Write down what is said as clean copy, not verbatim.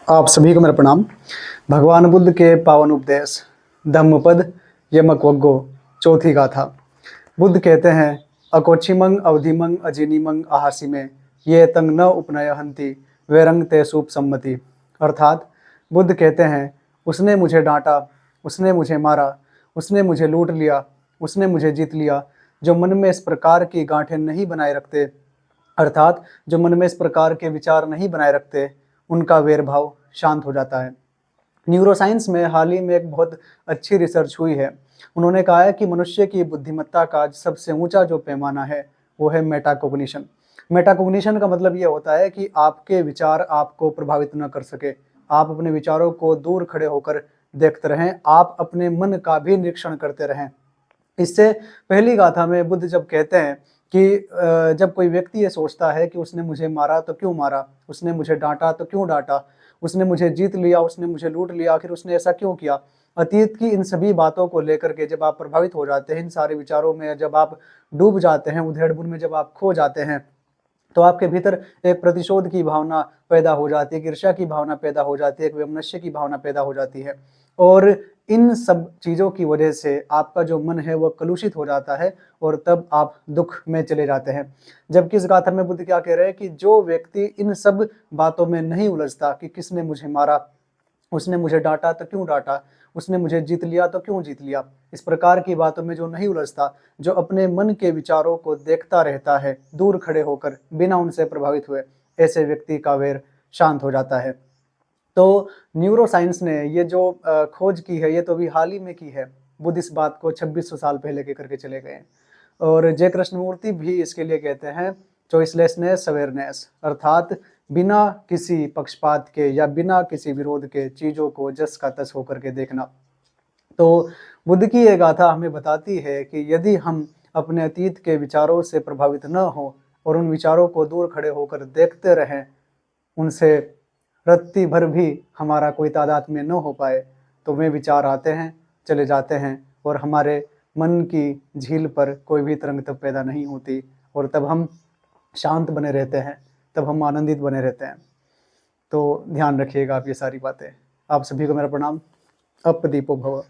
आप सभी को मेरा प्रणाम। भगवान बुद्ध के पावन उपदेश धम्मपद यमक वग्गो चौथी गाथा। बुद्ध कहते हैं अकोचिमंग अवधिमंग अजिनीमंग आहासी में ये तंग न उपनय हंति वैरंग ते सूप सम्मति। अर्थात बुद्ध कहते हैं उसने मुझे डांटा, उसने मुझे मारा, उसने मुझे लूट लिया, उसने मुझे जीत लिया। जो मन में इस प्रकार की गांठें नहीं बनाए रखते, अर्थात जो मन में इस प्रकार के विचार नहीं बनाए रखते, उनका वैरभाव शांत हो जाता है। न्यूरोसाइंस में हाल ही में एक बहुत अच्छी रिसर्च हुई है। उन्होंने कहा है कि मनुष्य की बुद्धिमत्ता का सबसे ऊंचा जो पैमाना है वो है मेटाकोग्निशन। मेटाकोग्निशन का मतलब ये होता है कि आपके विचार आपको प्रभावित न कर सके, आप अपने विचारों को दूर खड़े होकर देखते रहें, आप अपने मन का भी निरीक्षण करते रहें। इससे पहली गाथा में बुद्ध जब कहते हैं कि जब कोई व्यक्ति ये सोचता है कि उसने मुझे मारा तो क्यों मारा, उसने मुझे डांटा तो क्यों डांटा, उसने मुझे जीत लिया, उसने मुझे लूट लिया, आखिर उसने ऐसा क्यों किया। अतीत की इन सभी बातों को लेकर के जब आप प्रभावित हो जाते हैं, इन सारे विचारों में जब आप डूब जाते हैं, उधेड़-बुन में जब आप खो जाते हैं, तो आपके भीतर एक प्रतिशोध की भावना पैदा हो जाती है, ईर्ष्या की भावना पैदा हो जाती है, एक वैमनस्य की भावना पैदा हो जाती है। और इन सब चीज़ों की वजह से आपका जो मन है वह कलुषित हो जाता है और तब आप दुख में चले जाते हैं। जबकि इस गाथा में बुद्ध क्या कह रहे हैं कि जो व्यक्ति इन सब बातों में नहीं उलझता कि किसने मुझे मारा, उसने मुझे डांटा तो क्यों डांटा, उसने मुझे जीत लिया तो क्यों जीत लिया, इस प्रकार की बातों में जो नहीं उलझता, जो अपने मन के विचारों को देखता रहता है दूर खड़े होकर बिना उनसे प्रभावित हुए, ऐसे व्यक्ति का वैर शांत हो जाता है। तो न्यूरोसाइंस ने ये जो खोज की है, ये तो अभी हाल ही में की है। बुद्ध इस बात को 2600 साल पहले के करके चले गए। और जय कृष्णमूर्ति भी इसके लिए कहते हैं चॉइसलेसनेस अवेयरनेस, अर्थात बिना किसी पक्षपात के या बिना किसी विरोध के चीज़ों को जस का तस होकर के देखना। तो बुद्ध की ये गाथा हमें बताती है कि यदि हम अपने अतीत के विचारों से प्रभावित न हो और उन विचारों को दूर खड़े होकर देखते रहें, उनसे रत्ती भर भी हमारा कोई तादात्म्य न हो पाए, तो वे विचार आते हैं, चले जाते हैं और हमारे मन की झील पर कोई भी तरंग तब पैदा नहीं होती और तब हम शांत बने रहते हैं, तब हम आनंदित बने रहते हैं। तो ध्यान रखिएगा आप ये सारी बातें। आप सभी को मेरा प्रणाम। अपदीपो भव।